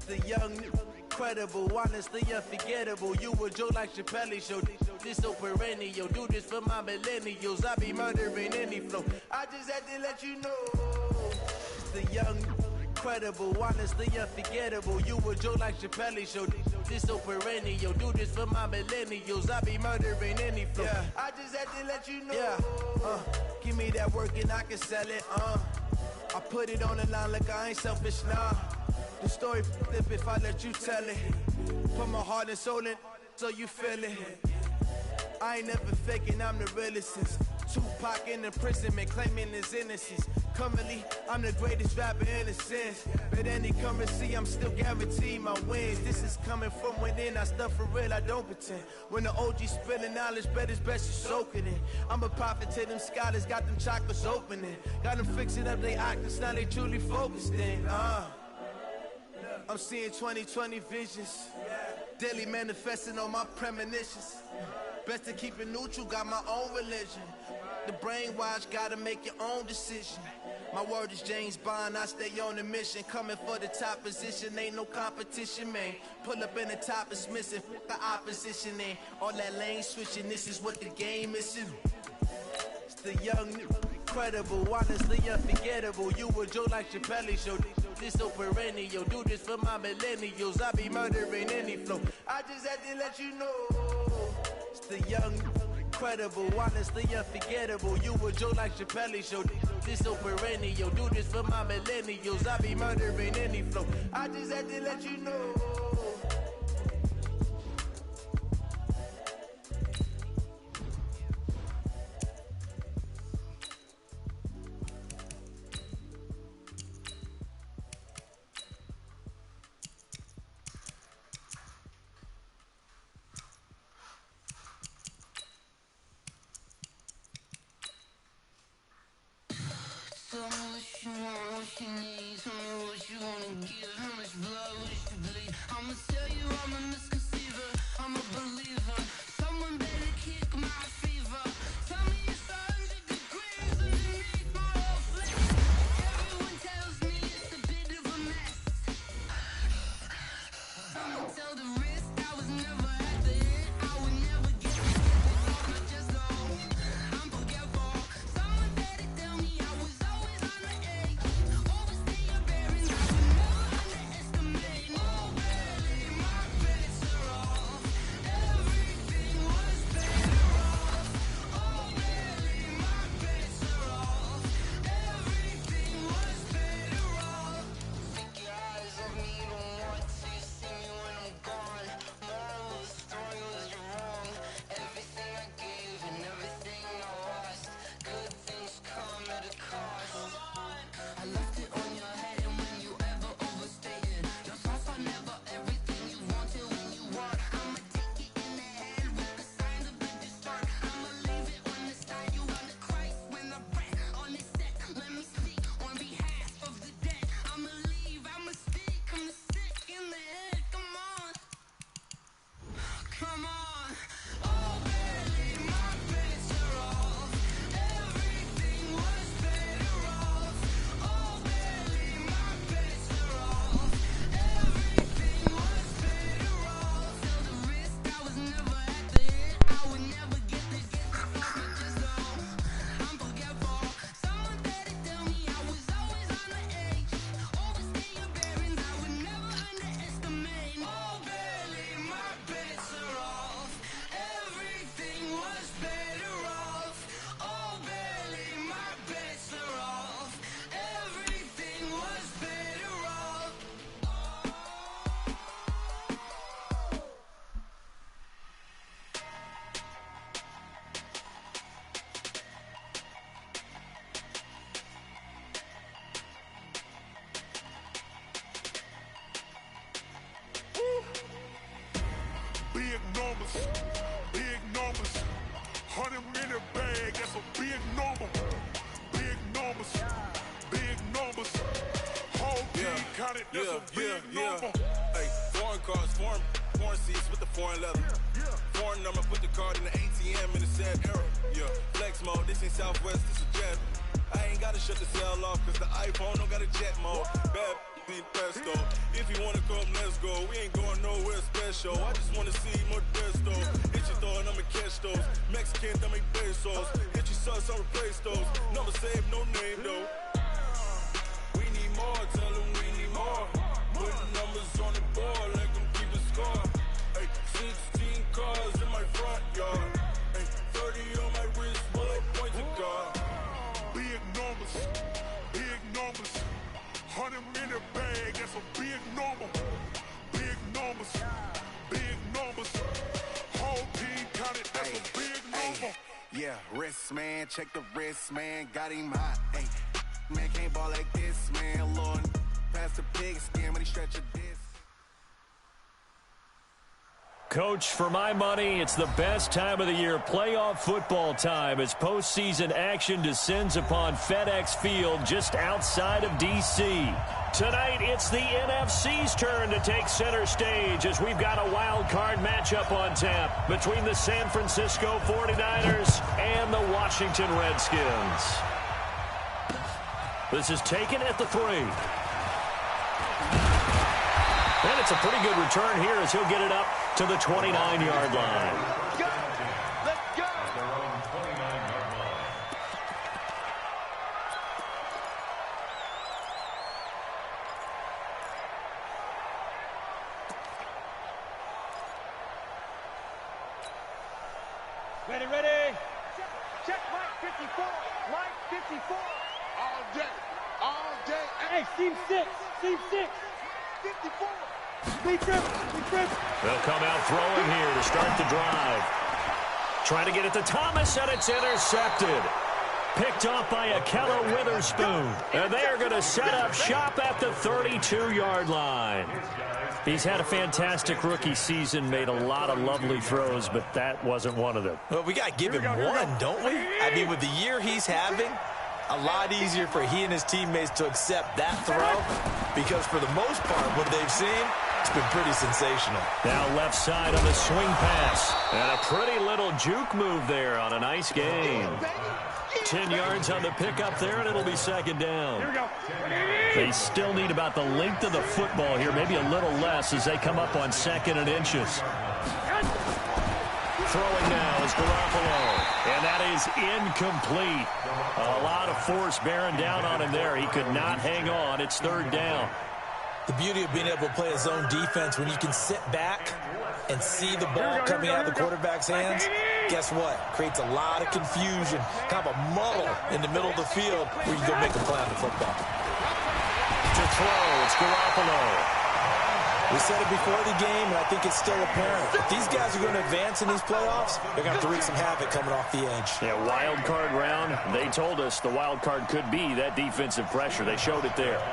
The young, incredible, honestly unforgettable. You a joke like Chappelle show. This so perennial. Do this for my millennials. I be murdering any flow. I just had to let you know. The young, incredible, honestly unforgettable. You a joke like Chappelle show. This so perennial. Do this for my millennials. I be murdering any flow. Yeah. I just had to let you know. Yeah. Give me that work and I can sell it. I put it on the line like I ain't selfish, nah. The story flip if I let you tell it. Put my heart and soul in so you feel it. I ain't never faking, I'm the realest since Tupac in imprisonment, claiming his innocence. Currently, I'm the greatest rapper in a sense. But any currency, I'm still guaranteed my wins. This is coming from within, I stuff for real, I don't pretend. When the OG spilling knowledge, bet it's best you soak it in. I'm a prophet to them scholars, got them chakras opening. Got them fixing up they octaves, now they truly focused in. I'm seeing 2020 visions, daily manifesting on my premonitions. Best to keep it neutral, got my own religion. The brainwash, gotta make your own decision. My word is James Bond, I stay on a mission. Coming for the top position, ain't no competition, man. Pull up in the top is missing, the opposition ain't. All that lane switching, this is what the game is. It's the young, incredible, honestly unforgettable. You a joke like Chappelle show. This so perennial. Do this for my millennials. I be murdering any flow. I just had to let you know. It's the young, incredible, honestly unforgettable. You a joke like Chappelle show. This so perennial. Do this for my millennials. I be murdering any flow. I just had to let you know. Tell me what you want, what you need. Tell me what you wanna give. How much blood wish to bleed? I'ma tell you I'm a misconceiver. I'm a believer. Someone better kick my fever. Tell me it's 100 degrees underneath my whole flesh. Everyone tells me it's a bit of a mess. I'ma tell the risk I was never at the end. I would never get this off my chest though. I'm forgetful. Someone better tell me I was always on the edge. Overstay your bearings, I would never underestimate. Oh, barely, my bets are off. Everything was better off. Oh, barely, my bets are off. Everything was better off. Take your eyes off me, don't want to see me when I'm gone. Moral of the story was you're wrong. Everything I gave and everything I lost. Good things come at a cost. I left it on your head, and when you ever overstated, your thoughts are never everything you wanted when you want. I'ma take it in the head with the signs of the distort. I'ma leave it on the side. You on the Christ when I breath on the set. Let me speak on behalf of the dead. I'ma leave, I'ma speak. I'm the sick in the head. Come on, come on. Oh, barely, my bets are off. Everything was better off. Oh, barely, my bets are off. Everything was better off. Tell the risk I was never at the end. I would never get this off my chest though. I'm forgetful. Someone better tell me I was always on the edge. Overstay your bearings, I would never underestimate. Oh, barely, my bets are off. Everything was better off. Oh, barely, my bets are off. Everything was better off. Big numbers, big numbers. 100 in a bag, that's a big number. Big numbers, big numbers. Whole team counted, that's a big number. Hey, foreign cars, foreign seats with the foreign leather. Foreign number, put the card in the ATM in the sad era. Yeah, flex mode, this ain't Southwest, this a jet. I ain't gotta shut the cell off, cause the iPhone don't got a jet mode. Bad be pesto. If you wanna come, let's go. We ain't going nowhere special. I just wanna see more desto. Hit your throw and I'ma catch those. Mexican, dame pesos. Hit your sus, I'll replace those. Number save, no name though. We need more, tell them we need more. Putting numbers on the board, let them keep the score. Ay, 16 cars in my front yard. Ay, 30 on my wrist, bullet point to God. Big numbers, big numbers. 100 in the bag, that's a big number. Big numbers, big numbers. Whole team counted, that's a big number. Yeah, wrist man, check the wrist man, got him hot. Ay, man can't ball like this, man. Lord, pass the pig skin when he stretch a disc. Coach, for my money, it's the best time of the year, playoff football time, as postseason action descends upon FedEx Field just outside of D.C. Tonight, it's the NFC's turn to take center stage as we've got a wild card matchup on tap between the San Francisco 49ers and the Washington Redskins. This is taken at the 3. And it's a pretty good return here as he'll get it up to the 29-yard line. Let's go! Ready, ready. Check Mike 54. Mike 54. All day, all day. Hey, seam 6. Seam 6. 54. Be tripping. They'll come out throwing here to start the drive. Trying to get it to Thomas, and it's intercepted. Picked off by Akello Witherspoon. And they are going to set up shop at the 32-yard line. He's had a fantastic rookie season, made a lot of lovely throws, but that wasn't one of them. Well, we got to give him one, don't we? I mean, with the year he's having, a lot easier for he and his teammates to accept that throw, because for the most part, what they've seen, it's been pretty sensational. Now left side on the swing pass. And a pretty little juke move there on a nice game. 10 yards on the pickup there, and it'll be second down. Here we go. They still need about the length of the football here, maybe a little less as they come up on 2nd and inches. Throwing now is Garoppolo, and that is incomplete. A lot of force bearing down on him there. He could not hang on. It's 3rd down. The beauty of being able to play a zone defense when you can sit back and see the ball coming out of the quarterback's hands, guess what? Creates a lot of confusion, kind of a muddle in the middle of the field where you go make a play on the football. To throw, it's Garoppolo. We said it before the game, and I think it's still apparent. If these guys are going to advance in these playoffs, they're going to have to wreak some havoc coming off the edge. Yeah, wild card round. They told us the wild card could be that defensive pressure. They showed it there.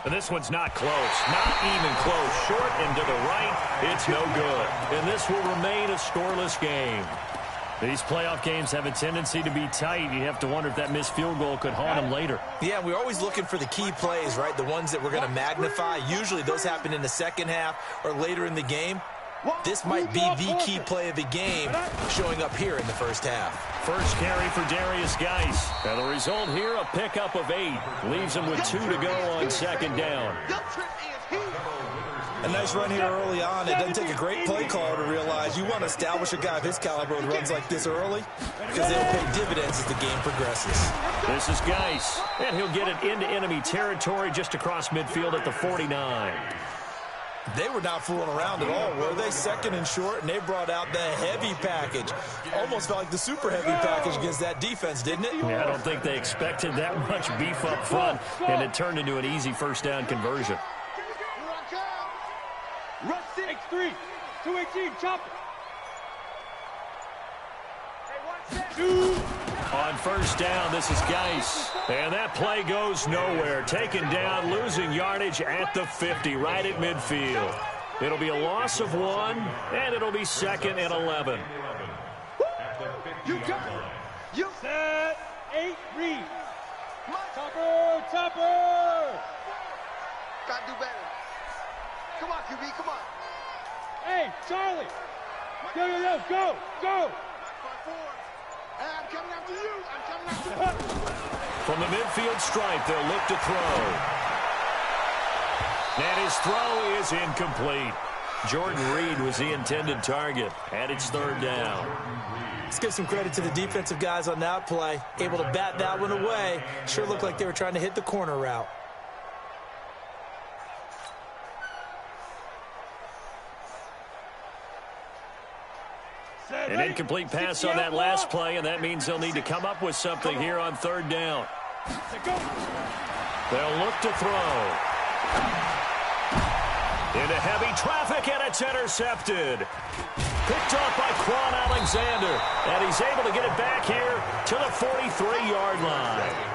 And this one's not close. Not even close. Short and to the right. It's no good. And this will remain a scoreless game. These playoff games have a tendency to be tight. You have to wonder if that missed field goal could haunt them later. Yeah, we're always looking for the key plays, right? The ones that we're going to magnify. Usually those happen in the second half or later in the game. This might be the key play of the game showing up here in the first half. First carry for Darius Geis. And the result here, a pickup of 8. Leaves him with 2 to go on 2nd down. A nice run here early on. It doesn't take a great play caller to realize you want to establish a guy of his caliber who runs like this early, because they'll pay dividends as the game progresses. This is Geis, and he'll get it into enemy territory just across midfield at the 49. They were not fooling around at all, were they? 2nd and short, and they brought out the heavy package. Almost felt like the super heavy package against that defense, didn't it? Yeah, I don't think they expected that much beef up front, and it turned into an easy first down conversion. Rush 6-3. 218. Chop it. On first down, this is Geis. And that play goes nowhere. Taken down, losing yardage at the 50, right at midfield. It'll be a loss of 1, and it'll be 2nd and 11. You got it. You set 8 read. Topper. Gotta do better. Come on, QB, come on. Hey, Charlie. Go. From the midfield stripe, they'll look to throw. And his throw is incomplete. Jordan Reed was the intended target, and it's third down. Let's give some credit to the defensive guys on that play. Able to bat that one away. Sure looked like they were trying to hit the corner route. An incomplete pass on that last play, and that means they'll need to come up with something here on third down. They'll look to throw. Into heavy traffic, and it's intercepted. Picked off by Quan Alexander, and he's able to get it back here to the 43-yard line.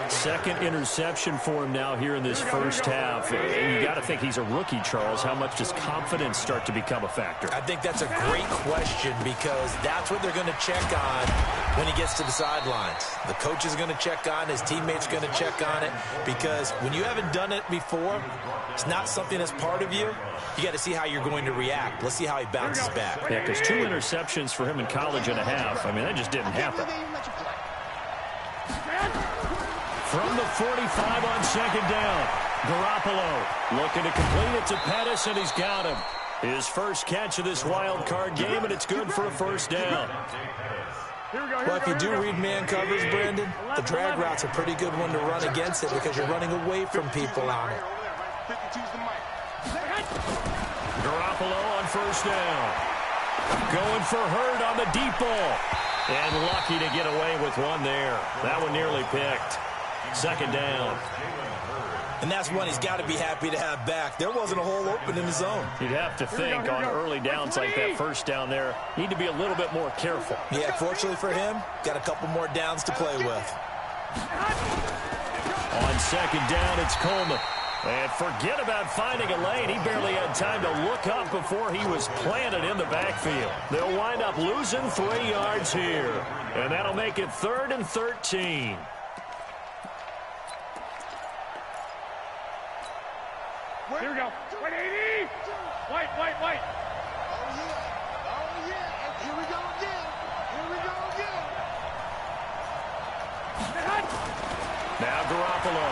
Second interception for him now here in this first half. And you got to think he's a rookie, Charles. How much does confidence start to become a factor? I think that's a great question because that's what they're going to check on when he gets to the sidelines. The coach is going to check on, his teammates are going to check on it because when you haven't done it before, it's not something that's part of you. You got to see how you're going to react. Let's see how he bounces back. Yeah, because 2 interceptions for him in college and a half. I mean, that just didn't happen. From the 45 on second down, Garoppolo looking to complete it to Pettis, and he's got him. His first catch of this wild card game, and it's good for a first down. Well, if you do read man covers, Brendan, the drag route's a pretty good one to run against it because you're running away from people on it. Garoppolo on first down. Going for Hurd on the deep ball. And lucky to get away with one there. That one nearly picked. Second down. And that's one he's got to be happy to have back. There wasn't a hole open in the zone. You'd have to think on early downs like that first down there, need to be a little bit more careful. Yeah, fortunately for him, got a couple more downs to play with. On second down, it's Coleman. And forget about finding a lane. He barely had time to look up before he was planted in the backfield. They'll wind up losing 3 yards here. And that'll make it 3rd and 13. Here we go. 180. White. Oh, yeah. And here we go again. Now Garoppolo.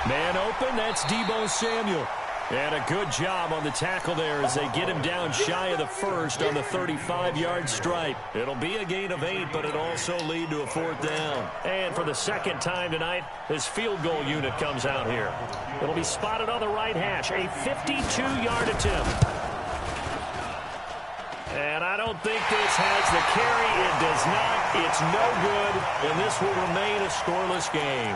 Man open, that's Deebo Samuel. And a good job on the tackle there as they get him down shy of the first on the 35-yard stripe. It'll be a gain of 8, but it'll also lead to a 4th down. And for the second time tonight, this field goal unit comes out here. It'll be spotted on the right hash, a 52-yard attempt. And I don't think this has the carry. It does not. It's no good, and this will remain a scoreless game.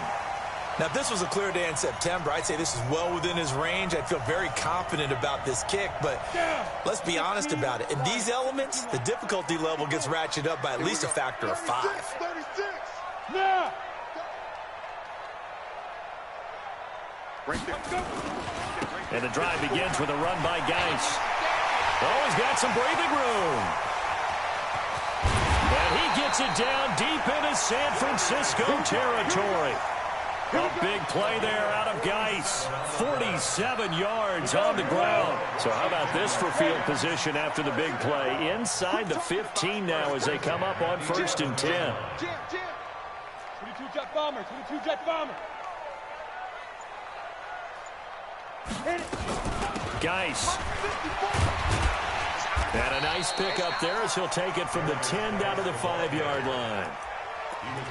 Now, if this was a clear day in September, I'd say this is well within his range. I'd feel very confident about this kick, but let's be honest about it. In these elements, the difficulty level gets ratcheted up by at least a factor of 5. Yeah. And the drive begins with a run by Geis. Oh, he's got some breathing room. And he gets it down deep into San Francisco territory. A big play there out of Geis. 47 yards on the ground. So how about this for field position after the big play? Inside the 15 now as they come up on 1st and 10. 22 jet bomber. Geis. And a nice pickup there as he'll take it from the 10 down to the 5-yard line.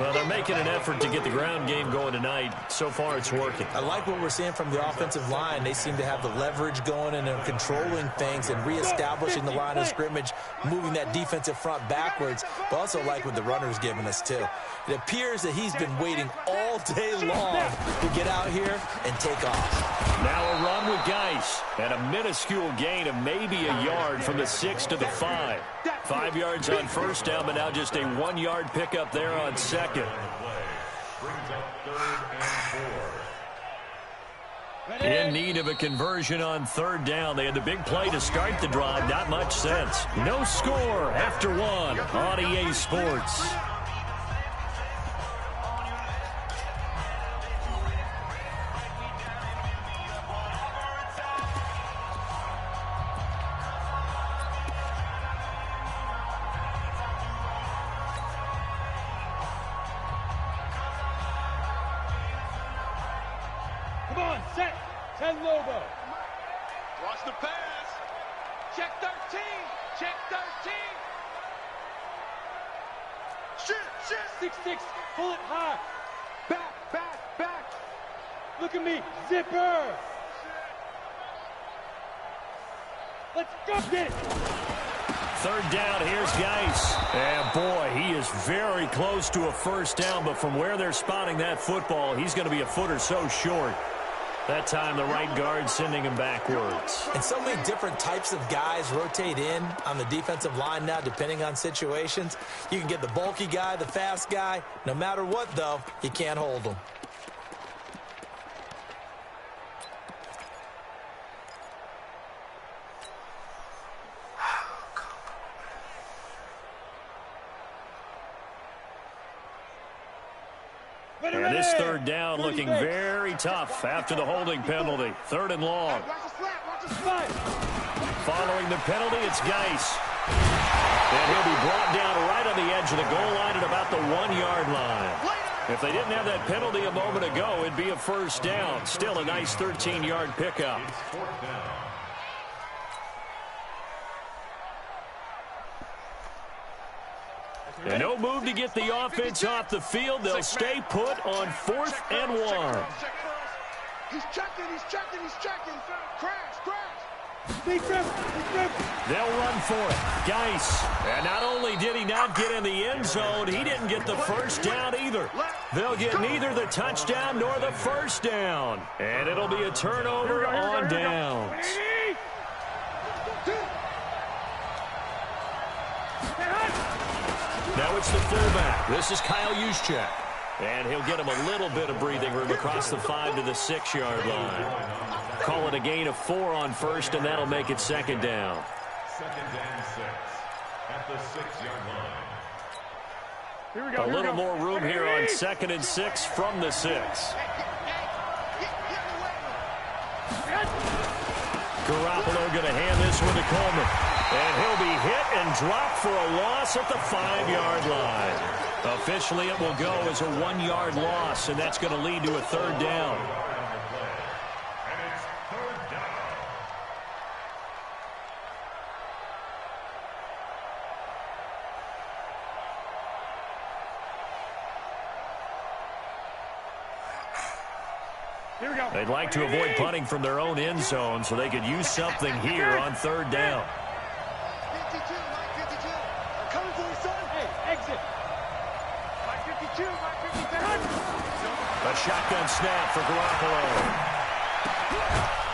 Well, they're making an effort to get the ground game going tonight. So far, it's working. I like what we're seeing from the offensive line. They seem to have the leverage going and they're controlling things and reestablishing the line of scrimmage, moving that defensive front backwards, but also like what the runner's giving us, too. It appears that he's been waiting all day long to get out here and take off. Now a run with Geis and a minuscule gain of maybe a yard from the 6 to the 5. 5 yards on first down, but now just a 1-yard pickup there on second. In need of a conversion on 3rd down. They had the big play to start the drive. Not much sense. No score after 1 on EA Sports. Set. 10 Lobo. Watch the pass. Check 13. Check 13. Shoot. 6-6. Pull it high. Back. Look at me. Zipper. Let's go. Get it. Third down, here's Geis. And boy, he is very close to a first down, but from where they're spotting that football, he's going to be a foot or so short. That time, the right guard sending him backwards. And so many different types of guys rotate in on the defensive line now, depending on situations. You can get the bulky guy, the fast guy. No matter what, though, you can't hold them. And this third down looking very tough after the holding penalty. 3rd and long. Following the penalty, it's Geis. And he'll be brought down right on the edge of the goal line at about the 1-yard line. If they didn't have that penalty a moment ago, it'd be a first down. Still a nice 13-yard pickup. And no move to get the offense off the field. They'll stay put on 4th and 1. He's checking. Crash. They'll run for it. Geis. And not only did he not get in the end zone, he didn't get the first down either. They'll get neither the touchdown nor the first down. And it'll be a turnover on downs. Now it's the fullback. This is Kyle Juszczyk. And he'll get him a little bit of breathing room across the 5 to the 6-yard line. Call it a gain of 4 on first, and that'll make it 2nd down. 2nd and 6 at the 6-yard line. A little more room here on 2nd and 6 from the 6. Garoppolo going to hand this one to Coleman. And he'll be hit and dropped for a loss at the 5-yard line. Officially, it will go as a 1-yard loss, and that's going to lead to a 3rd down. And it's 3rd down. Here we go. They'd like to avoid punting from their own end zone so they could use something here on 3rd down. 52, Mike 52. I'm coming for you, son. Hey, exit. Mike 52, Mike 52. A shotgun snap for Garoppolo.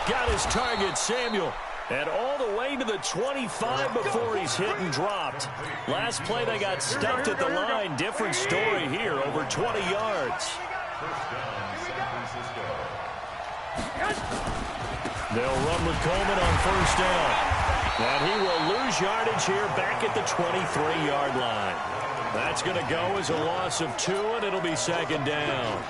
Got his target, Samuel. And all the way to the 25 before he's hit and dropped. Last play, they got stuffed at the line. Different story here, over 20 yards. First down, San Francisco. They'll run with Coleman on 1st down. And he will lose yardage here back at the 23-yard line. That's going to go as a loss of 2, and it'll be 2nd down.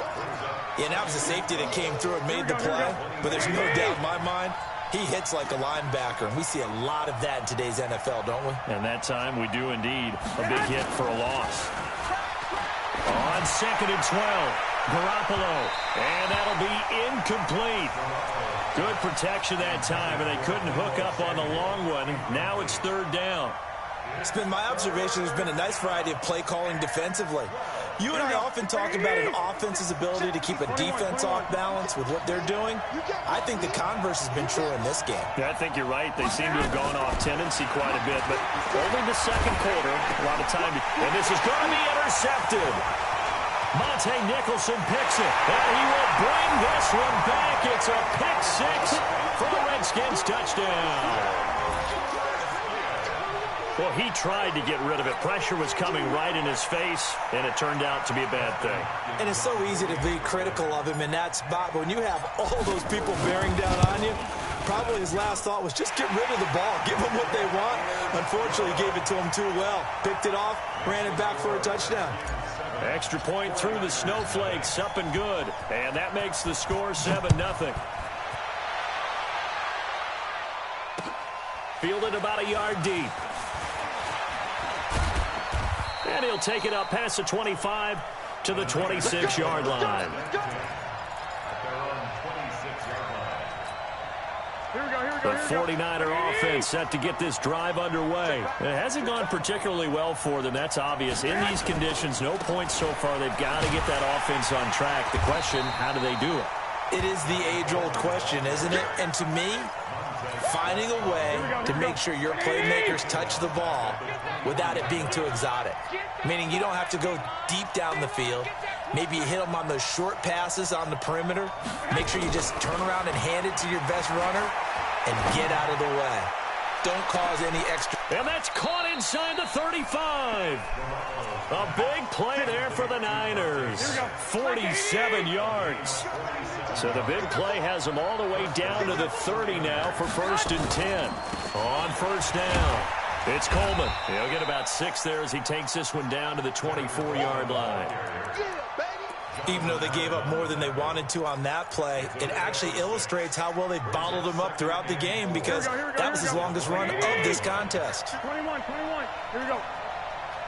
Yeah, that was a safety that came through and made the play. But there's no doubt in my mind, he hits like a linebacker. And we see a lot of that in today's NFL, don't we? And that time we do indeed. A big hit for a loss. On 2nd and 12, Garoppolo. And that'll be incomplete. Good protection that time, and they couldn't hook up on the long one. Now it's 3rd down. It's been my observation there's been a nice variety of play calling defensively. You and I often talk about an offense's ability to keep a defense off balance with what they're doing. I think the converse has been true in this game. Yeah, I think you're right. They seem to have gone off tendency quite a bit, but only the 2nd quarter, a lot of time. And this is going to be intercepted. Monte Nicholson picks it, and he will bring this one back. It's a pick 6 for the Redskins touchdown. Well, he tried to get rid of it. Pressure was coming right in his face, and it turned out to be a bad thing. And it's so easy to be critical of him in that spot, but when you have all those people bearing down on you, probably his last thought was just get rid of the ball, give them what they want. Unfortunately, he gave it to them too well. Picked it off, ran it back for a touchdown. Extra point through the snowflakes, up and good. And that makes the score 7-0. Fielded about a yard deep. And he'll take it up past the 25 to the 26-yard line. At their own 26-yard The 49er offense set to get this drive underway. It hasn't gone particularly well for them, that's obvious. In these conditions, no points so far. They've got to get that offense on track. The question, how do they do it? It is the age-old question, isn't it? And to me, finding a way to make sure your playmakers touch the ball without it being too exotic. Meaning you don't have to go deep down the field. Maybe you hit them on those short passes on the perimeter. Make sure you just turn around and hand it to your best runner and get out of the way. Don't cause any extra. And that's caught inside the 35. A big play there for the Niners. 47 yards. So the big play has them all the way down to the 30 now for 1st and 10. On 1st down, it's Coleman. He'll get about 6 there as he takes this one down to the 24-yard line. Even though they gave up more than they wanted to on that play, it actually illustrates how well they bottled them up throughout the game because that was his longest run of this contest. 21. Here we go.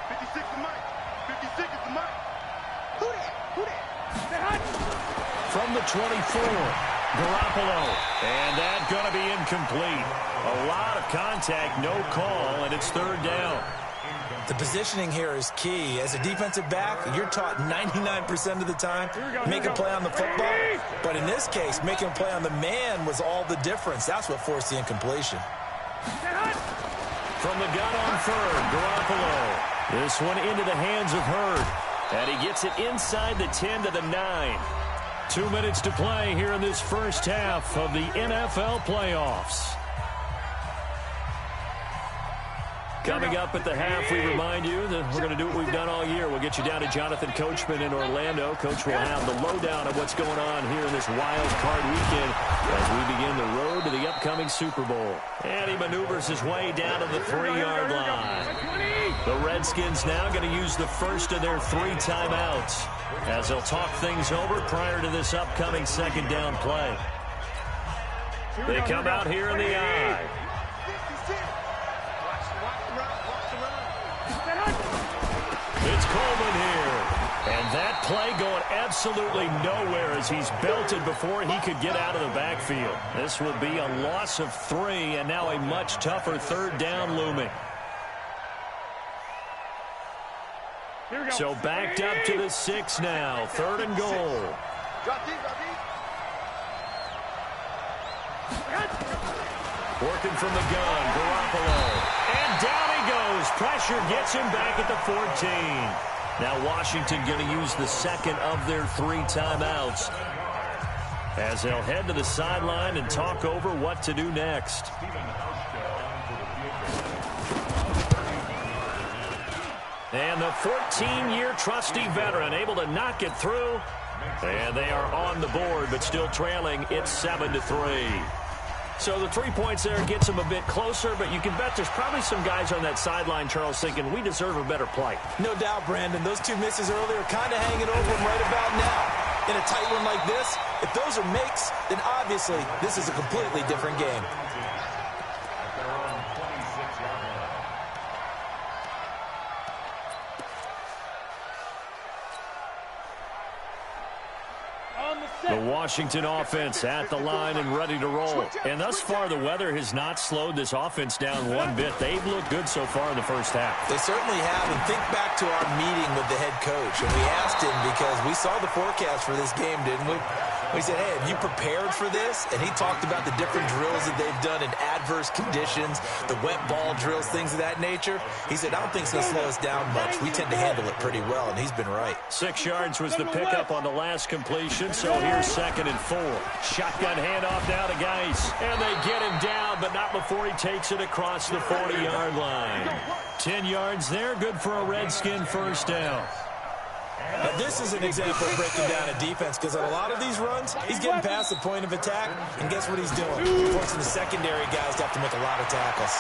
56 is Mike. 56 is the Mike. Who that? From the 24, Garoppolo. And that's going to be incomplete. A lot of contact, no call, and it's 3rd down. The positioning here is key. As a defensive back, you're taught 99% of the time, make a play on the football. But in this case, making a play on the man was all the difference. That's what forced the incompletion. From the gun on 3rd, Garoppolo. This one into the hands of Hurd. And he gets it inside the 10 to the 9. 2 minutes to play here in this first half of the NFL playoffs. Coming up at the half, we remind you that we're going to do what we've done all year. We'll get you down to Jonathan Coachman in Orlando. Coach will have the lowdown of what's going on here in this wild card weekend as we begin the road to the upcoming Super Bowl. And he maneuvers his way down to the 3-yard line. The Redskins now going to use the first of their 3 timeouts as they'll talk things over prior to this upcoming 2nd down play. They come out here in the eye. It's Coleman here. And that play going absolutely nowhere as he's belted before he could get out of the backfield. This will be a loss of 3 and now a much tougher 3rd down looming. So backed up to the 6 now. 3rd and goal. Working from the gun, Garoppolo. And down he goes. Pressure gets him back at the 14. Now Washington going to use the 2nd of their 3 timeouts as they'll head to the sideline and talk over what to do next. And the 14-year trusty veteran able to knock it through. And they are on the board, but still trailing. It's 7-3. So the 3 points there gets them a bit closer, but you can bet there's probably some guys on that sideline, Charles, thinking we deserve a better play. No doubt, Brandon. Those 2 misses earlier kind of hanging over them right about now. In a tight one like this, if those are makes, then obviously this is a completely different game. The Washington offense at the line and ready to roll. And thus far, the weather has not slowed this offense down one bit. They've looked good so far in the first half. They certainly have. And think back to our meeting with the head coach. And we asked him because we saw the forecast for this game, didn't we? We said, hey, have you prepared for this? And he talked about the different drills that they've done in adverse conditions, the wet ball drills, things of that nature. He said, I don't think it's going to slow us down much. We tend to handle it pretty well, and he's been right. 6 yards was the pickup on the last completion, so here's 2nd and 4. Shotgun handoff now to Geis. And they get him down, but not before he takes it across the 40-yard line. 10 yards there, good for a Redskin 1st down. Now, this is an example of breaking down a defense because on a lot of these runs, he's getting past the point of attack, and guess what he's doing? Forcing the secondary guys to have to make a lot of tackles.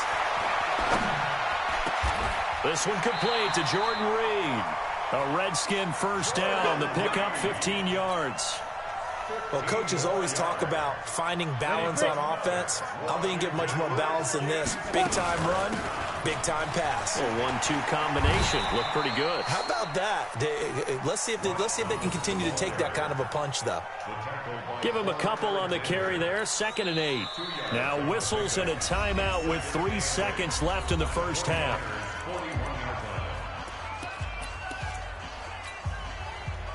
This one complete to Jordan Reed. A Redskin 1st down, the pickup 15 yards. Well, coaches always talk about finding balance on offense. I don't think you get much more balance than this. Big-time run, big-time pass. A 1-2 combination. Looked pretty good. How about that? Let's see if they can continue to take that kind of a punch, though. Give him a couple on the carry there. 2nd and 8. Now whistles and a timeout with 3 seconds left in the first half.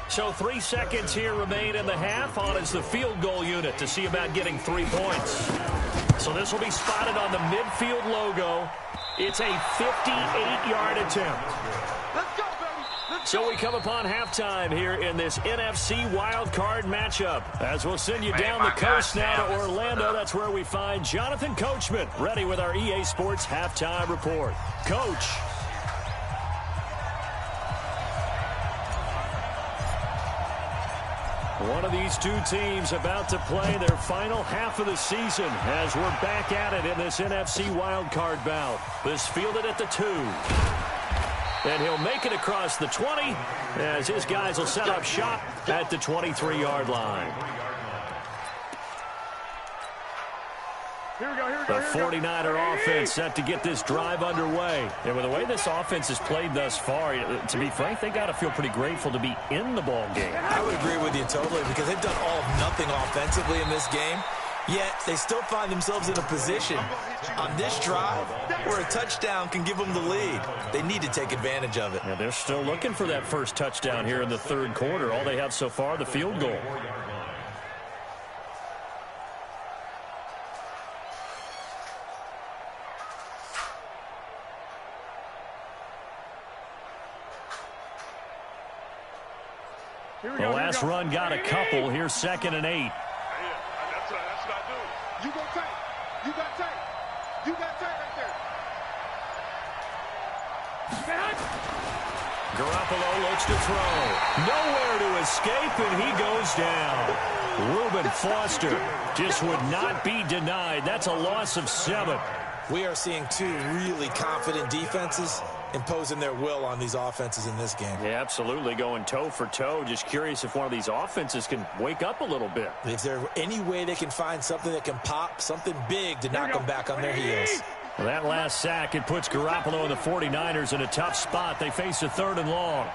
So 3 seconds here remain in the half. On is the field goal unit to see about getting 3 points. So this will be spotted on the midfield logo. It's a 58-yard attempt. Let's go, baby. Let's So we come upon halftime here in this NFC wildcard matchup. As we'll send you down the coast now to Orlando. That's where we find Jonathan Coachman ready with our EA Sports halftime report. Coach. One of these two teams about to play their final half of the season as we're back at it in this NFC wildcard bout. This fielded at the 2. And he'll make it across the 20 as his guys will set up shop at the 23-yard line. The 49er offense set to get this drive underway. And with the way this offense has played thus far, to be frank, they got to feel pretty grateful to be in the ball game. I would agree with you totally because they've done all of nothing offensively in this game. Yet they still find themselves in a position on this drive where a touchdown can give them the lead. They need to take advantage of it. Yeah, they're still looking for that first touchdown here in the third quarter. All they have so far, the field goal. The last run got a couple. Here's 2nd and 8. That's what I do. You go tight. You got tight. You got tight right there. Garoppolo looks to throw. Nowhere to escape, and he goes down. Reuben Foster just would not be denied. That's a loss of 7. We are seeing two really confident defenses imposing their will on these offenses in this game. Yeah, absolutely, going toe for toe. Just curious if one of these offenses can wake up a little bit. Is there any way they can find something that can pop, something big to knock them back on their heels? Well, that last sack, it puts Garoppolo and the 49ers in a tough spot. They face a 3rd and long.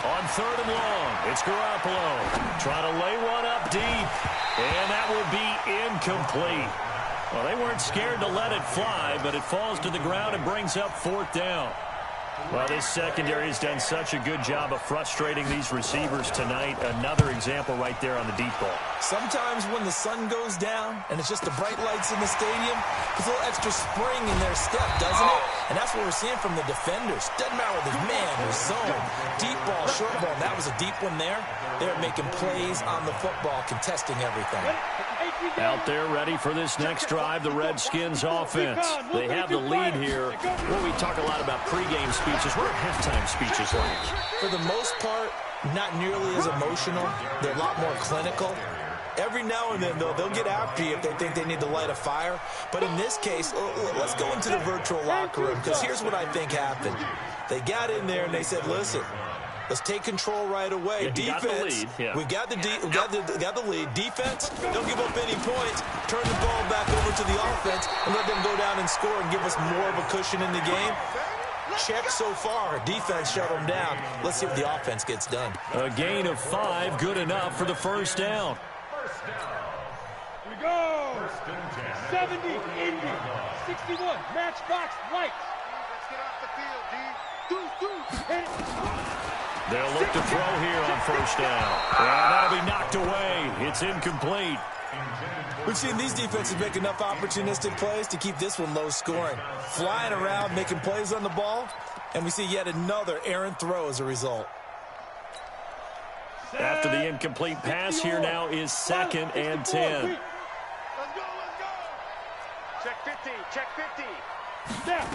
On 3rd and long, it's Garoppolo. Trying to lay one up deep, and that will be incomplete. Well, they weren't scared to let it fly, but it falls to the ground and brings up 4th down. Well, this secondary has done such a good job of frustrating these receivers tonight. Another example right there on the deep ball. Sometimes when the sun goes down and it's just the bright lights in the stadium, there's a little extra spring in their step, doesn't it? And that's what we're seeing from the defenders. Doesn't matter whether it's man or zone, deep ball, short ball. That was a deep one there. They're making plays on the football, contesting everything. Out there ready for this next drive, the Redskins offense. They have the lead here. Well, we talk a lot about pregame speeches. What are halftime speeches like? For the most part, not nearly as emotional. They're a lot more clinical. Every now and then, they'll get after you if they think they need to light a fire. But in this case, let's go into the virtual locker room, because here's what I think happened. They got in there and they said, listen, let's take control right away. Yeah, defense, we got the lead. Defense, don't give up any points. Turn the ball back over to the offense and let them go down and score and give us more of a cushion in the game. Check so far. Defense shut them down. Let's see if the offense gets done. A gain of 5, good enough for the first down. Here we go. 70, Indy, 61, matchbox, lights. Let's get off the field, D. Deuce. Hit it. They'll look to throw here on first down. And that'll be knocked away. It's incomplete. We've seen these defenses make enough opportunistic plays to keep this one low scoring. Flying around, making plays on the ball, and we see yet another errant throw as a result. After the incomplete pass, here now is 2nd and 10. Let's go. Check 50. Check 50. Snap.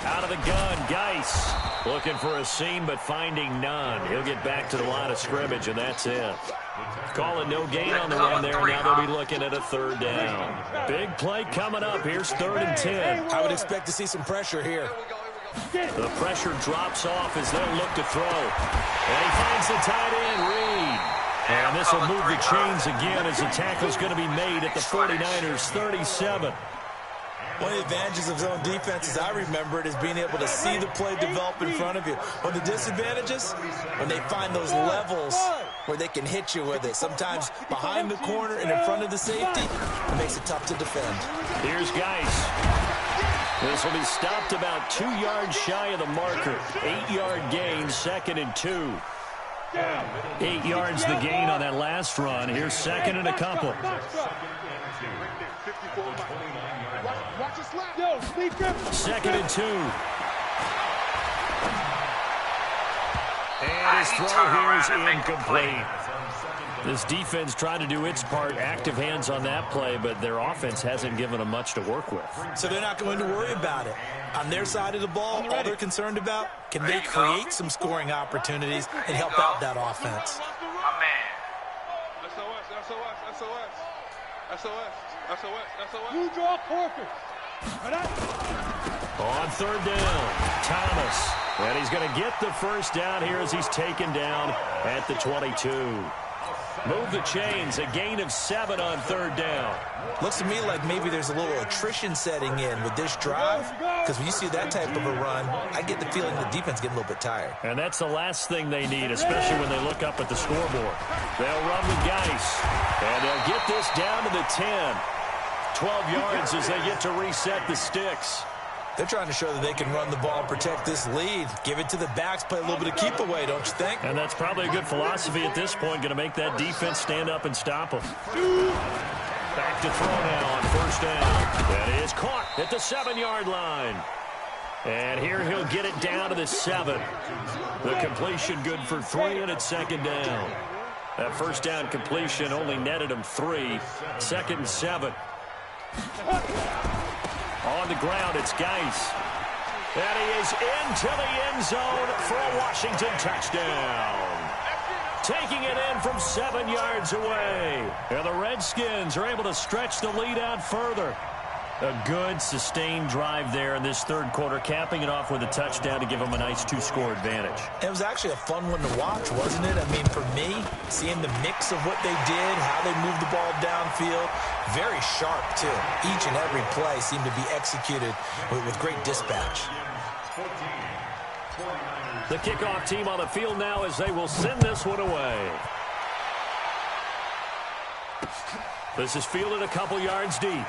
Out of the gun, Geis looking for a seam but finding none. He'll get back to the line of scrimmage, and that's it. Calling no gain on the run there, and now they'll be looking at a 3rd down. Big play coming up. Here's 3rd and 10. I would expect to see some pressure here. The pressure drops off as they'll look to throw. And he finds the tight end, Reed. And this will move the chains again as the tackle's going to be made at the 49ers' 37. One of the advantages of zone defense, as I remember it, is being able to see the play develop in front of you. One of the disadvantages, when they find those levels where they can hit you with it, sometimes behind the corner and in front of the safety, it makes it tough to defend. Here's Geis. This will be stopped about 2 yards shy of the marker. 8-yard gain, 2nd and 2. 8 yards the gain on that last run. Here's 2nd and a couple. Second and 2. And his throw here is incomplete. This defense tried to do its part, active hands on that play, but their offense hasn't given them much to work with. So they're not going to worry about it. On their side of the ball, all they're concerned about, can they create some scoring opportunities and help out that offense? My man. SOS. You draw corpus. On 3rd down, Thomas. And he's going to get the first down here as he's taken down at the 22. Move the chains, a gain of 7 on 3rd down. Looks to me like maybe there's a little attrition setting in with this drive, because when you see that type of a run, I get the feeling the defense getting a little bit tired. And that's the last thing they need, especially when they look up at the scoreboard. They'll run with Geis, and they'll get this down to the 10. 12 yards as they get to reset the sticks. They're trying to show that they can run the ball and protect this lead. Give it to the backs, play a little bit of keep away, don't you think? And that's probably a good philosophy at this point, going to make that defense stand up and stop them. Back to throw now on 1st down. That is caught at the 7-yard line. And here he'll get it down to the 7. The completion good for 3, and it's 2nd down. That 1st down completion only netted him 3. 2nd and 7. On the ground, it's Geis. And he is into the end zone for a Washington touchdown. Taking it in from 7 yards away. And the Redskins are able to stretch the lead out further. A good, sustained drive there in this 3rd quarter, capping it off with a touchdown to give them a nice 2-score advantage. It was actually a fun one to watch, wasn't it? I mean, for me, seeing the mix of what they did, how they moved the ball downfield, very sharp, too. Each and every play seemed to be executed with great dispatch. The kickoff team on the field now as they will send this one away. This is fielded a couple yards deep.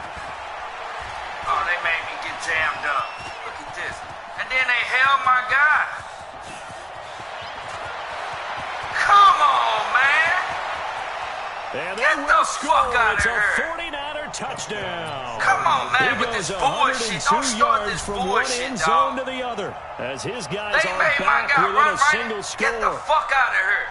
Oh, they made me get jammed up. Look at this. And then they held my guy. Come on, man. And Get the fuck out of it's here. a 49er touchdown. Come on, man, He with goes this bullshit. Don't 102 start yards this from one bullshit, end zone dog. to the other. As his guys They are made my back guy within run a right. single score. Get the fuck out of here.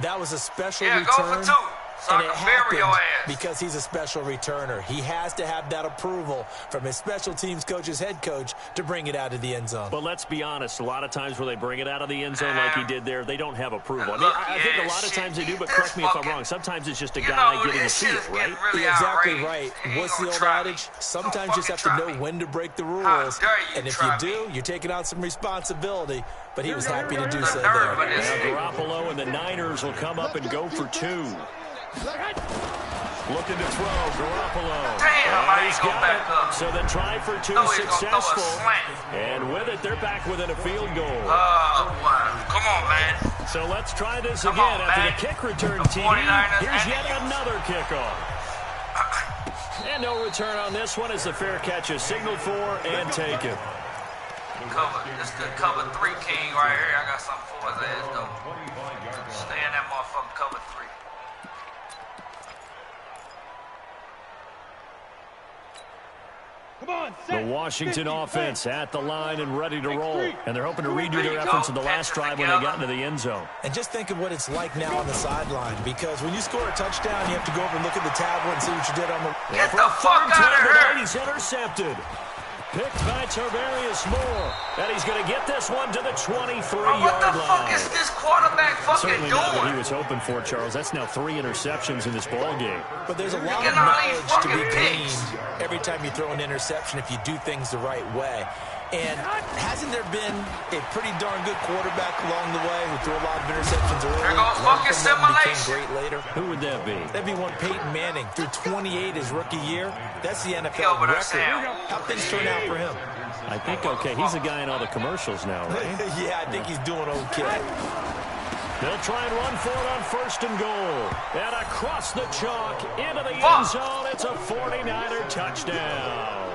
That was a special Yeah, return. go for 2. So And I it can bury your happened ass. because he's a special returner. He has to have that approval from his special teams coach's head coach to bring it out of the end zone. But let's be honest, a lot of times where they bring it out of the end zone like he did there, they don't have approval. I mean, Look, I think a yeah, lot of shit, times they do, but this correct me if I'm fucking- wrong. Sometimes it's just a You guy know, getting a this shit seal, is right? getting really You're exactly outrageous. right. You ain't What's the gonna old try adage? me. Sometimes Don't you just have fucking to try know me. when to break the How rules. dare you And if try you do, me. you're taking on some responsibility. But he was happy to do The so nerve there. of this nigga. Now Garoppolo and the Niners will come up and go for 2. Looking to throw, Garoppolo. Damn, I ain't He's go got back it. up. So then try for 2, No, he's gonna throw a successful. slant. And with it, they're back within a field goal. Wow. Come on, man. So let's try this Come again on, after man. the kick return, The TD. 49ers Here's and yet the Eagles. another kickoff. And no return on this one as the fair catch is signaled for and taken. Cover. This is the cover 3 king right here. I got something for his ass, though. Stay in that motherfucking cover 3. Come on, The set. Washington 50, offense at the line and ready to roll. And they're hoping to redo There their you efforts go. in the last drive when they got into the end zone. And just think of what it's like now on the sideline, because when you score a touchdown, you have to go over and look at the tablet and see what you did on the... Get the fuck out of here. He's intercepted. Picked by Tarvarius Moore. And he's going to get this one to the 23-yard What the line. fuck is this quarterback fucking Certainly not what he doing? was hoping for, Charles. That's now 3 interceptions in this ball game. But there's a lot Get of all these knowledge to be fucking picks. gleaned every time you throw an interception if you do things the right way. And hasn't there been a pretty darn good quarterback along the way who threw a lot of interceptions early? There goes fucking became simulation. great later. Who would that be? That'd be one Peyton Manning. Threw 28 his rookie year. That's the He NFL over there record. saying, How things turn out for him? I think, okay, he's a guy in all the commercials now, right? Yeah, I think he's doing okay. They'll try and run for it on 1st and goal. And across the chalk, into the end zone. It's a 49er touchdown.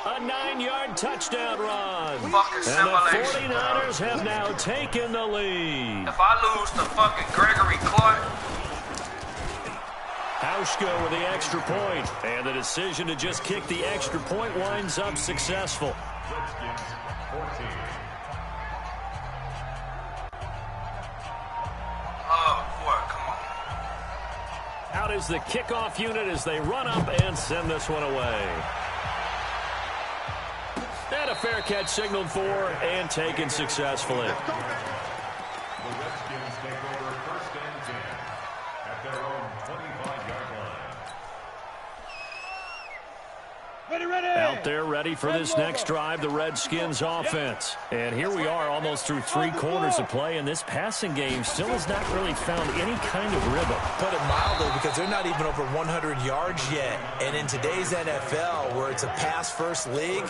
A 9-yard touchdown run. Fucking And the simulation. 49ers have now taken the lead. If I lose to fucking Gregory Clark, Hauschka with the extra point. And the decision to just kick the extra point winds up successful. oh boy, come on. Out is the kickoff unit as they run up and send this one away. And a fair catch signaled for and taken successfully. The Redskins take over 1st and 10 at their own 25-yard line. Ready. Out there ready for this next drive, the Redskins offense. And here we are almost through 3 quarters of play, and this passing game still has not really found any kind of rhythm. Put it mildly, because they're not even over 100 yards yet. And in today's NFL, where it's a pass-first league,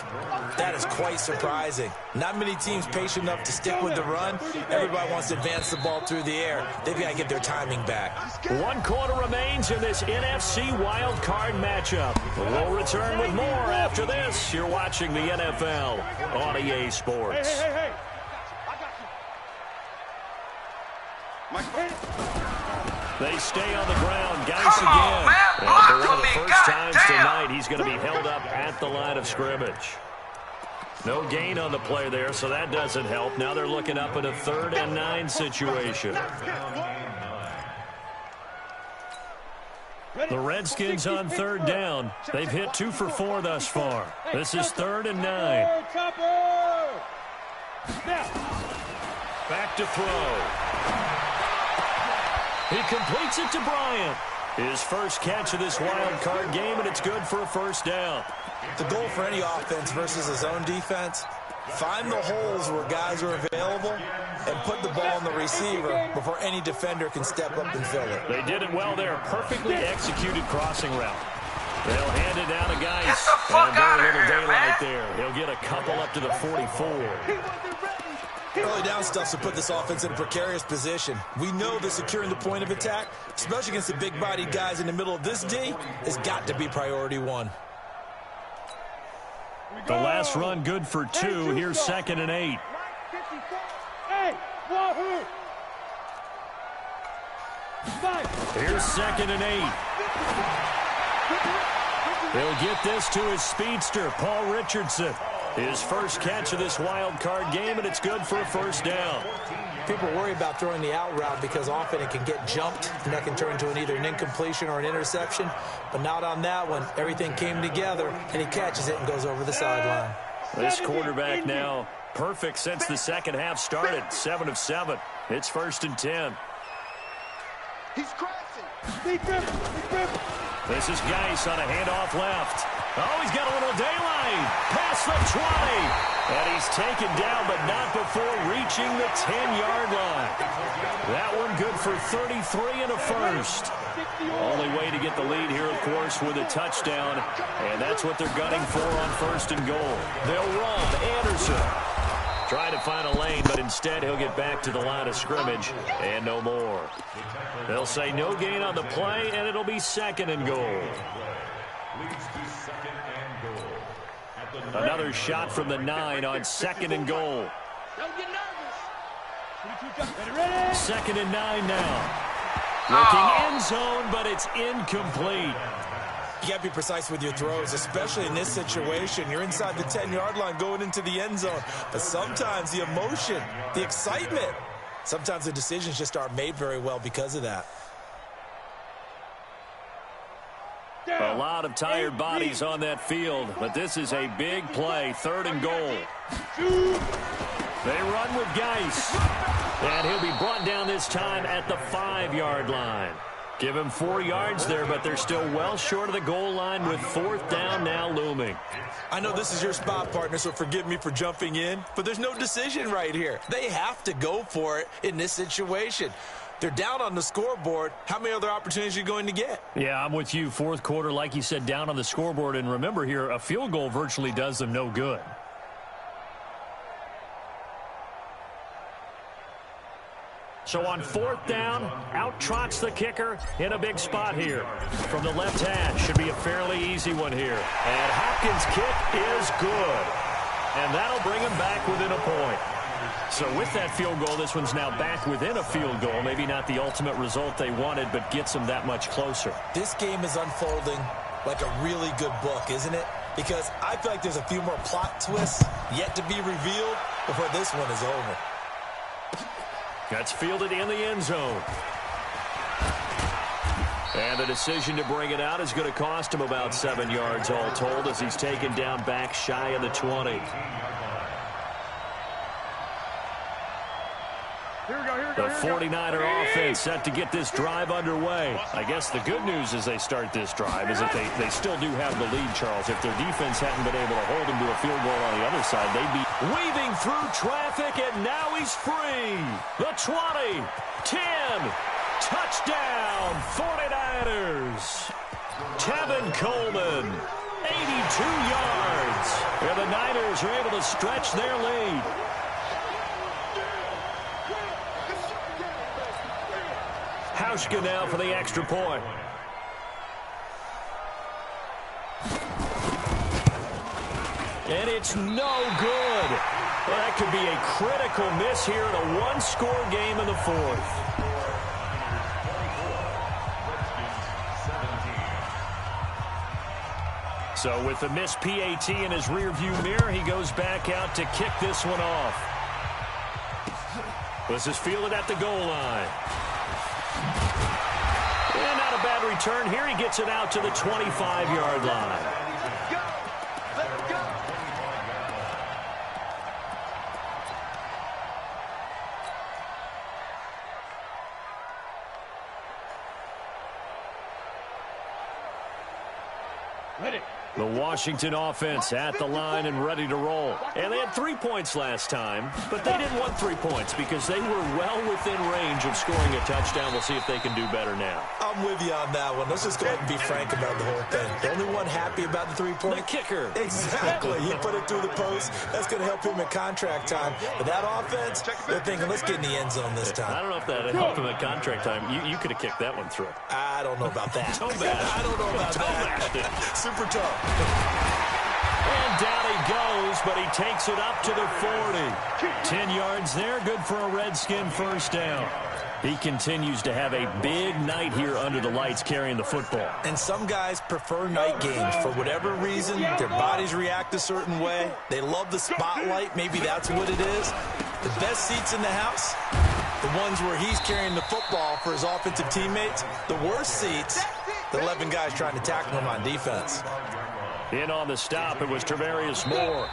that is quite surprising. Not many teams patient enough to stick with the run. Everybody wants to advance the ball through the air. They've got to get their timing back. 1 quarter remains in this NFC wild card matchup. We'll return with more after this. You're watching the NFL on EA Sports. Hey. I got you. They stay on the ground. Geis Come on, again. man. And Block for one for of the me. first God times damn. tonight, he's going to be held up at the line of scrimmage. No gain on the play there, so that doesn't help. Now they're looking up at a 3rd and 9 situation. The Redskins on 3rd down. They've hit 2 for 4 thus far. This is 3rd and 9. Back to throw. He completes it to Bryant. His first catch of this wild card game, and it's good for a 1st down. The goal for any offense versus his own defense, find the holes where guys are available and put the ball on the receiver before any defender can step up and fill it. They did it well there. Perfectly executed crossing route. They'll hand it down to Geis. Get the fuck And very out of little here, daylight man. there. He'll get a couple up to the 44. Early down stuff to put this offense in a precarious position. We know that securing the point of attack, especially against the big-bodied guys in the middle of this D, has got to be priority 1. The last run good for 2. Here's 2nd and 8. Hey, Wahoo! Here's 2nd and 8. He'll get this to his speedster, Paul Richardson. His first catch of this wild card game, and it's good for a 1st down. People worry about throwing the out route because often it can get jumped, and that can turn into either an incompletion or an interception. But not on that one. Everything came together, and he catches it and goes over the sideline. This quarterback now perfect since the second half started. 7 of 7. It's 1st and 10. He's crashing. Be driven. This is Geis on a handoff left. Oh, he's got a little daylight. Past the 20. And he's taken down, but not before reaching the 10-yard line. That one good for 33 and a 1st. Only way to get the lead here, of course, with a touchdown. And that's what they're gunning for on 1st and goal. They'll run. Anderson trying to find a lane, but instead he'll get back to the line of scrimmage and no more. They'll say no gain on the play, and it'll be 2nd and goal. Another shot from the 9 on 2nd and goal. Don't get nervous. 2nd and 9 now. Looking end zone, but it's incomplete. You got to be precise with your throws, especially in this situation. You're inside the 10-yard line going into the end zone. But sometimes the emotion, the excitement, sometimes the decisions just aren't made very well because of that. A lot of tired bodies on that field, but this is a big play. 3rd and goal. They run with Geis. And he'll be brought down this time at the 5-yard line. Give him 4 yards there, but they're still well short of the goal line with 4th down now looming. I know this is your spot, partner, so forgive me for jumping in, but there's no decision right here. They have to go for it in this situation. They're down on the scoreboard. How many other opportunities are you going to get? Yeah, I'm with you. 4th quarter, like you said, down on the scoreboard. And remember here, a field goal virtually does them no good. So on 4th down, out trots the kicker in a big spot here. From the left hash, should be a fairly easy one here. And Hopkins' kick is good. And that'll bring him back within a point. So with that field goal, this one's now back within a field goal. Maybe not the ultimate result they wanted, but gets them that much closer. This game is unfolding like a really good book, isn't it? Because I feel like there's a few more plot twists yet to be revealed before this one is over. That's fielded in the end zone. And the decision to bring it out is going to cost him about 7 yards all told as he's taken down back shy of the 20. The 49er offense set to get this drive underway. I guess the good news as they start this drive is that they still do have the lead, Charles. If their defense hadn't been able to hold him to a field goal on the other side, they'd be weaving through traffic, and now he's free. The 20, 10, touchdown, 49ers. Tevin Coleman, 82 yards. And the Niners are able to stretch their lead. Hauschka now for the extra point. And it's no good. Well, that could be a critical miss here in a one-score game in the 4th. So with the missed PAT in his rearview mirror, he goes back out to kick this one off. This is fielded at the goal line. And not a bad return here. He gets it out to the 25-yard line. Let's go. Ready. The Washington offense at the line and ready to roll. And they had 3 points last time, but they didn't want 3 points because they were well within range of scoring a touchdown. We'll see if they can do better now. I'm with you on that one. Let's just go ahead and be frank about the whole thing. The only one happy about the 3-point? The kicker. Exactly. He put it through the post. That's going to help him in contract time. But that offense, they're thinking, let's get in the end zone this time. I don't know if that helped him at contract time. You could have kicked that one through. I don't know about that. Toe bash. I don't know about Toe bashed that. it. Super tough. And down he goes, but he takes it up to the 40. 10 yards there, good for a Redskin first down. He continues to have a big night here under the lights carrying the football. And some guys prefer night games. For whatever reason, their bodies react a certain way. They love the spotlight. Maybe that's what it is. The best seats in the house, the ones where he's carrying the football for his offensive teammates. The worst seats, the 11 guys trying to tackle him on defense. In on the stop, it was Travarius Moore.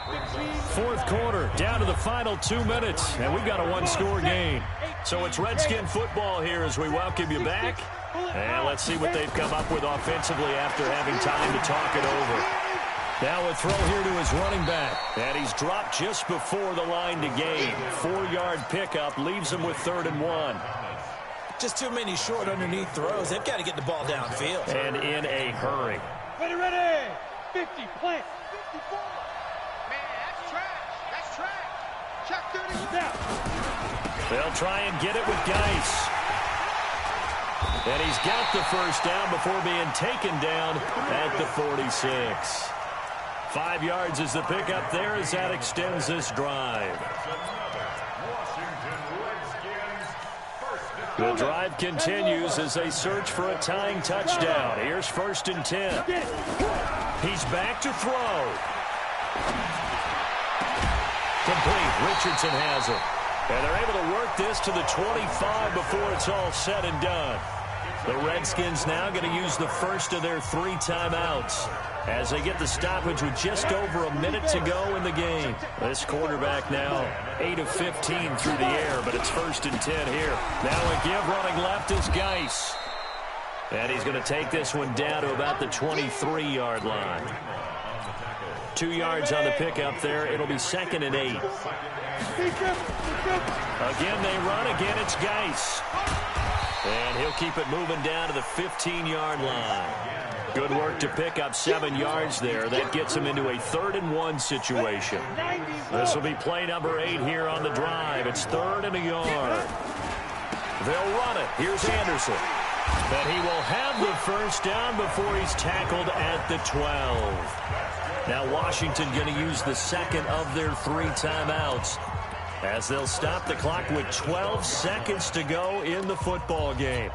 4th quarter, down to the final 2 minutes, and we've got a one-score game. So it's Redskin football here as we welcome you back. And let's see what they've come up with offensively after having time to talk it over. Now a throw here to his running back. And he's dropped just before the line to gain. 4-yard pickup leaves him with 3rd and 1. Just too many short underneath throws. They've got to get the ball downfield. And in a hurry. Ready, ready. 50, plant. 54. Man, that's trash. That's trash. Check 30. Down. They'll try and get it with Geis. And he's got the first down before being taken down at the 46. 5 yards is the pickup there as that extends this drive. The drive continues as they search for a tying touchdown. Here's 1st and 10. He's back to throw. Complete. Richardson has it. And they're able to work this to the 25 before it's all said and done. The Redskins now going to use the first of their 3 timeouts as they get the stoppage with just over a minute to go in the game. This quarterback now 8 of 15 through the air, but it's 1st and 10 here. Now a give running left is Geis. And he's going to take this one down to about the 23-yard line. 2 yards on the pickup there. It'll be 2nd and 8. Again, they run. Again, it's Geis. And he'll keep it moving down to the 15-yard line. Good work to pick up 7 yards there. That gets him into a 3rd and 1 situation. This will be play number 8 here on the drive. It's 3rd and a yard. They'll run it. Here's Anderson. And he will have the first down before he's tackled at the 12. Now Washington going to use the second of their 3 timeouts as they'll stop the clock with 12 seconds to go in the football game.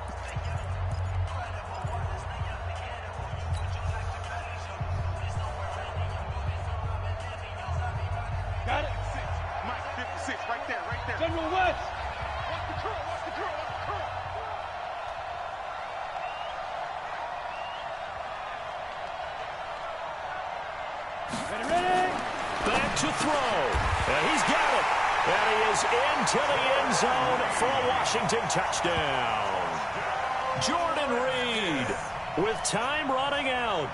Got it. Mike, 56, right there, right there. General West. Watch the curl, watch the curl, watch the curl. Ready. Back to throw. And he's got it. And he is into the end zone for a Washington touchdown. Jordan Reed with time running out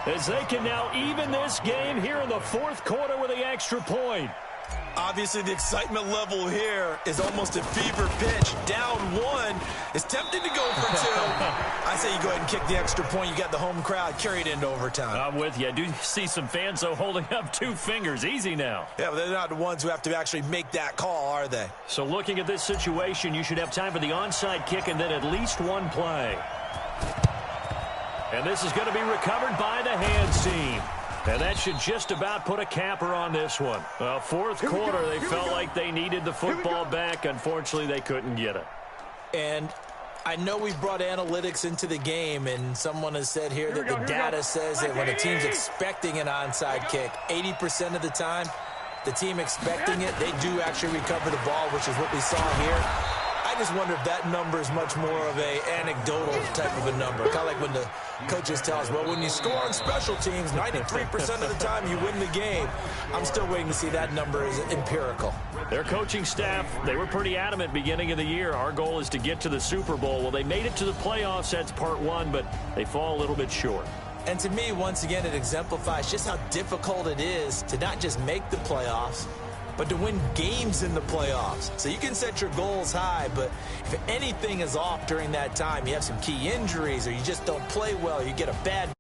as they can now even this game here in the 4th quarter with the extra point. Obviously, the excitement level here is almost a fever pitch. Down 1. It's tempting to go for 2. I say you go ahead and kick the extra point. You got the home crowd carried into overtime. I'm with you. I do see some fans, though, holding up 2 fingers. Easy now. Yeah, but they're not the ones who have to actually make that call, are they? So looking at this situation, you should have time for the onside kick and then at least 1 play. And this is going to be recovered by the hands team. And that should just about put a capper on this one. Well, 4th quarter, they felt like they needed the football back. Unfortunately, they couldn't get it. And I know we brought analytics into the game, and someone has said here that the data says that when a team's expecting an onside kick, 80% of the time, the team expecting it, they do actually recover the ball, which is what we saw here. I just wonder if that number is much more of a anecdotal type of a number. Kind of like when the coaches tell us, well, when you score on special teams, 93% of the time you win the game. I'm still waiting to see that number is empirical. Their coaching staff, they were pretty adamant beginning of the year. Our goal is to get to the Super Bowl. Well, they made it to the playoffs. That's part 1, but they fall a little bit short. And to me, once again, it exemplifies just how difficult it is to not just make the playoffs, but to win games in the playoffs. So you can set your goals high, but if anything is off during that time, you have some key injuries or you just don't play well, you get a bad